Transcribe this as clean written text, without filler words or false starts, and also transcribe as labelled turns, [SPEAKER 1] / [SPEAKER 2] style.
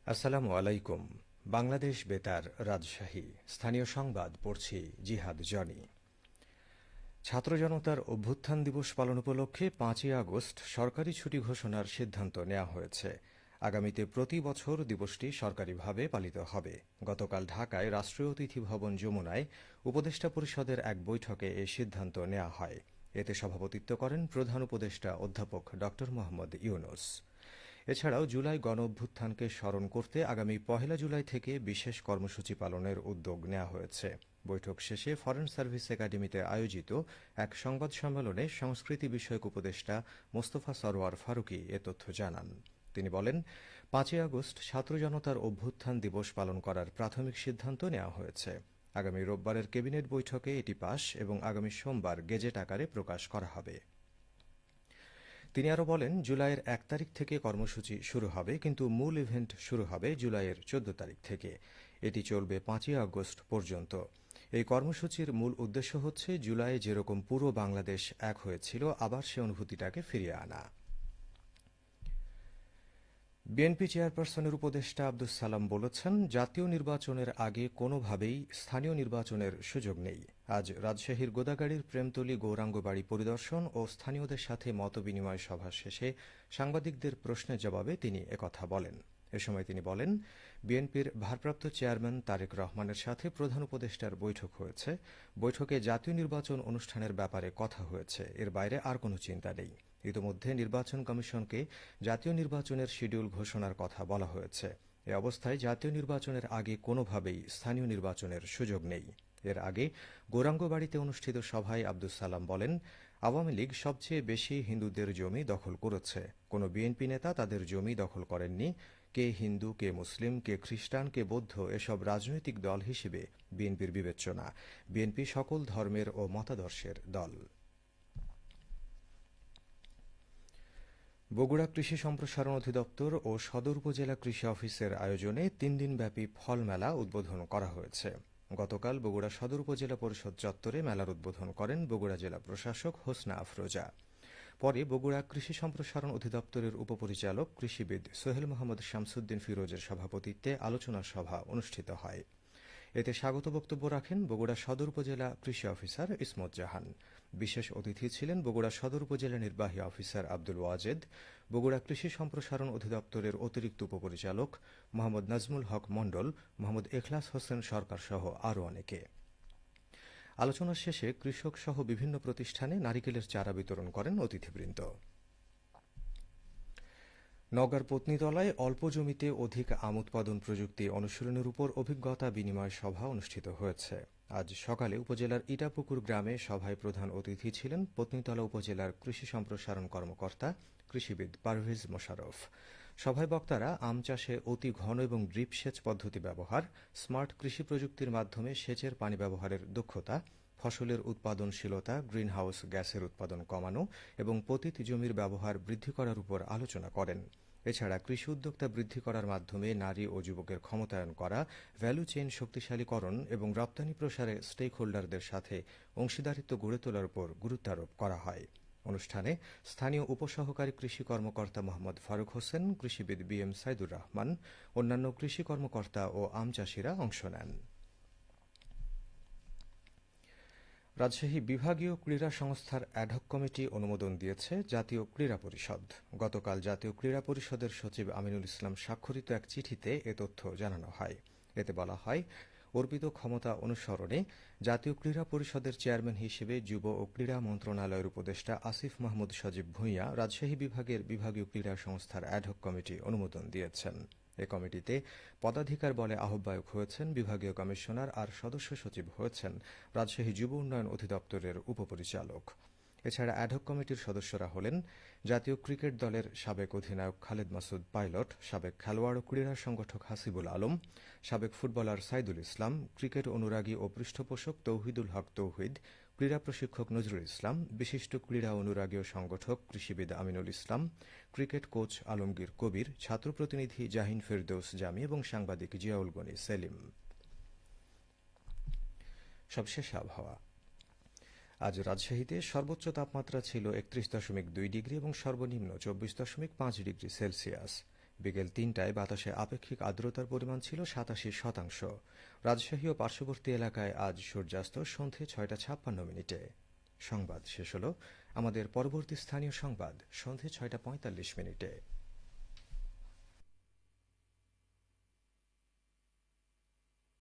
[SPEAKER 1] আসসালামু আলাইকুম। বাংলাদেশ বেতার, রাজশাহী। স্থানীয় সংবাদ পড়ছি জিহাদ জনি। ছাত্র জনতার অভ্যুত্থান দিবস পালন উপলক্ষে ৫ই আগস্ট সরকারি ছুটি ঘোষণার সিদ্ধান্ত নেওয়া হয়েছে। আগামীতে প্রতি বছর দিবসটি সরকারিভাবে পালিত হবে। গতকাল ঢাকায় রাষ্ট্রীয় অতিথি ভবন যমুনায় উপদেষ্টা পরিষদের এক বৈঠকে এ সিদ্ধান্ত নেওয়া হয়। এতে সভাপতিত্ব করেন প্রধান উপদেষ্টা অধ্যাপক ড. মোহাম্মদ ইউনূস। এছাড়াও জুলাই গণঅভ্যুত্থানকে স্মরণ করতে আগামী ১ জুলাই থেকে বিশেষ কর্মসূচি পালনের উদ্যোগ নেওয়া হয়েছে। বৈঠক শেষে ফরেন সার্ভিস একাডেমিতে আয়োজিত এক সংবাদ সম্মেলনে সংস্কৃতি বিষয়ক উপদেষ্টা মোস্তফা সরওয়ার ফারুকী এ তথ্য জানান। তিনি বলেন, ৫ই আগস্ট ছাত্র জনতার অভ্যুত্থান দিবস পালন করার প্রাথমিক সিদ্ধান্ত নেওয়া হয়েছে। আগামী রোববারের ক্যাবিনেট বৈঠকে এটি পাস এবং আগামী সোমবার গেজেট আকারে প্রকাশ করা হবে। তিনি আরও বলেন, জুলাইয়ের ১ তারিখ থেকে কর্মসূচি শুরু হবে, কিন্তু মূল ইভেন্ট শুরু হবে জুলাইয়ের ১৪ তারিখ থেকে। এটি চলবে ৫ই আগস্ট পর্যন্ত। এই কর্মসূচির মূল উদ্দেশ্য হচ্ছে জুলাইয়ে যেরকম পুরো বাংলাদেশ এক হয়েছিল আবার সে অনুভূতিটাকে ফিরিয়ে আনা। বিএনপি চেয়ারপারসনের উপদেষ্টা আব্দুস সালাম বলেছেন, জাতীয় নির্বাচনের আগে কোনোভাবেই স্থানীয় নির্বাচনের সুযোগ নেই। আজ রাজশাহীর গোদাগাড়ীর প্রেমতলী গৌরাঙ্গ বাড়ি পরিদর্শন ও স্থানীয়দের সাথে মতবিনিময় সভা শেষে সাংবাদিকদের প্রশ্নের জবাবে তিনি একথা বলেন। এ সময় তিনি বলেন, বিএনপির ভারপ্রাপ্ত চেয়ারম্যান তারেক রহমানের সাথে প্রধান উপদেষ্টার বৈঠক হয়েছে। বৈঠকে জাতীয় নির্বাচন অনুষ্ঠানের ব্যাপারে কথা হয়েছে। এর বাইরে আর কোনো চিন্তা নেই। ইতোমধ্যে নির্বাচন কমিশনকে জাতীয় নির্বাচনের শিডিউল ঘোষণার কথা বলা হয়েছে। এ অবস্থায় জাতীয় নির্বাচনের আগে কোনোভাবেই স্থানীয় নির্বাচনের সুযোগ নেই। এর আগে গৌরাঙ্গবাড়িতে অনুষ্ঠিত সভায় আব্দুস সালাম বলেন, আওয়ামী লীগ সবচেয়ে বেশি হিন্দুদের জমি দখল করেছে। কোনো বিএনপি নেতা তাদের জমি দখল করেননি। কে হিন্দু, কে মুসলিম, কে খ্রিস্টান, কে বৌদ্ধ এসব রাজনৈতিক দল হিসেবে বিএনপির বিবেচ্য না। বিএনপি সকল ধর্মের ও মতাদর্শের দল। বগুড়া কৃষি সম্প্রসারণ অধিদপ্তর ও সদর উপজেলা কৃষি অফিসের আয়োজনে ৩ দিনব্যাপী ফল মেলা উদ্বোধন করা হয়েছে। গতকাল বগুড়া সদর উপজেলা পরিষদ চত্বরে মেলার উদ্বোধন করেন বগুড়া জেলা প্রশাসক হোসনা আফরোজা। পরে বগুড়া কৃষি সম্প্রসারণ অধিদপ্তরের উপপরিচালক কৃষিবিদ সোহেল মোহাম্মদ শামসুদ্দিন ফিরোজের সভাপতিত্বে আলোচনা সভা অনুষ্ঠিত হয়। এতে স্বাগত বক্তব্য রাখেন বগুড়া সদর উপজেলা কৃষি অফিসার ইসমত জাহান। বিশেষ অতিথি ছিলেন বগুড়া সদর উপজেলা নির্বাহী অফিসার আব্দুল ওয়াজেদ, বগুড়া কৃষি সম্প্রসারণ অধিদপ্তরের অতিরিক্ত উপপরিচালক মোহাম্মদ নাজমুল হক মণ্ডল, মোহাম্মদ এখলাস হোসেন সরকার সহ আরও অনেকে। আলোচনা শেষে কৃষক সহ বিভিন্ন প্রতিষ্ঠানে নারিকেলের চারা বিতরণ করেন অতিথিবৃন্দ। নওগাঁর পত্নীতলায় অল্প জমিতে অধিক আম উৎপাদন প্রযুক্তি অনুশীলনের উপর অভিজ্ঞতা বিনিময় সভা অনুষ্ঠিত হয়েছে। আজ সকালে উপজেলার ইটাপুকুর গ্রামে সভায় প্রধান অতিথি ছিলেন পত্নীতলা উপজেলার কৃষি সম্প্রসারণ কর্মকর্তা কৃষিবিদ পারভেজ মোশাররফ। সভায় বক্তারা আম চাষে অতি ঘন এবং ড্রিপ সেচ পদ্ধতি ব্যবহার, স্মার্ট কৃষি প্রযুক্তির মাধ্যমে সেচের পানি ব্যবহারের দক্ষতা, ফসলের উৎপাদনশীলতা, গ্রিনহাউস গ্যাসের উৎপাদন কমানো এবং পতিত জমির ব্যবহার বৃদ্ধি করার উপর আলোচনা করেন। এছাড়া কৃষি উদ্যোক্তা বৃদ্ধি করার মাধ্যমে নারী ও যুবকের ক্ষমতায়ন করা, ভ্যালু চেইন শক্তিশালীকরণ এবং রপ্তানি প্রসারে স্টেক হোল্ডারদের সাথে অংশীদারিত্ব গড়ে তোলার উপর গুরুত্বারোপ করা হয়। অনুষ্ঠানে স্থানীয় উপসহকারী কৃষি কর্মকর্তা মোহাম্মদ ফারুক হোসেন, কৃষিবিদ বিএম সাইদুর রহমান, অন্যান্য কৃষি কর্মকর্তা ও আম চাষিরা অংশ নেন। রাজশাহী বিভাগীয় ক্রীড়া সংস্থার অ্যাডহক কমিটি অনুমোদন দিয়েছে জাতীয় ক্রীড়া পরিষদ। গতকাল জাতীয় ক্রীড়া পরিষদের সচিব আমিনুল ইসলাম স্বাক্ষরিত এক চিঠিতে এ তথ্য জানানো হয়। এতে বলা হয়, অর্পিত ক্ষমতা অনুসরণে জাতীয় ক্রীড়া পরিষদের চেয়ারম্যান হিসেবে যুব ও ক্রীড়া মন্ত্রণালয়ের উপদেষ্টা আসিফ মাহমুদ সজীব ভূঁইয়া রাজশাহী বিভাগের বিভাগীয় ক্রীড়া সংস্থার অ্যাডহক কমিটি অনুমোদন দিয়েছেন। এ কমিটিতে পদাধিকার বলে আহ্বায়ক হয়েছেন বিভাগীয় কমিশনার আর সদস্য সচিব হয়েছেন রাজশাহী যুব উন্নয়ন অধিদপ্তরের উপপরিচালক। এছাড়া অ্যাডহক কমিটির সদস্যরা হলেন জাতীয় ক্রিকেট দলের সাবেক অধিনায়ক খালেদ মাসুদ পাইলট, সাবেক খেলোয়াড় ও ক্রীড়া সংগঠক হাসিবুল আলম, সাবেক ফুটবলার সাইদুল ইসলাম, ক্রিকেট অনুরাগী ও পৃষ্ঠপোষক তৌহিদুল হক তৌহিদ, ক্রীড়া প্রশিক্ষক নজরুল ইসলাম, বিশিষ্ট ক্রীড়া অনুরাগী ও সংগঠক কৃষিবিদ আমিনুল ইসলাম, ক্রিকেট কোচ আলমগীর কবির, ছাত্র প্রতিনিধি জাহিন ফেরদৌস জামি এবং সাংবাদিক জিয়াউল গনি সেলিম। সবশেষে আবহাওয়া। আজ রাজশাহীতে সর্বোচ্চ তাপমাত্রা ছিল ৩১.২ ডিগ্রি এবং সর্বনিম্ন ২৪.৫ ডিগ্রি সেলসিয়াস।
[SPEAKER 2] বিকেল ৩টায় বাতাসে আপেক্ষিক আর্দ্রতার পরিমাণ ছিল ৮৭%। রাজশাহী ও পার্শ্ববর্তী এলাকায় আজ সূর্যাস্ত সন্ধে ৬টা ৫৬ মিনিটে। সংবাদ শেষ হল। আমাদের পরবর্তী স্থানীয় সংবাদ সন্ধে ৬টা ৪৫ মিনিটে।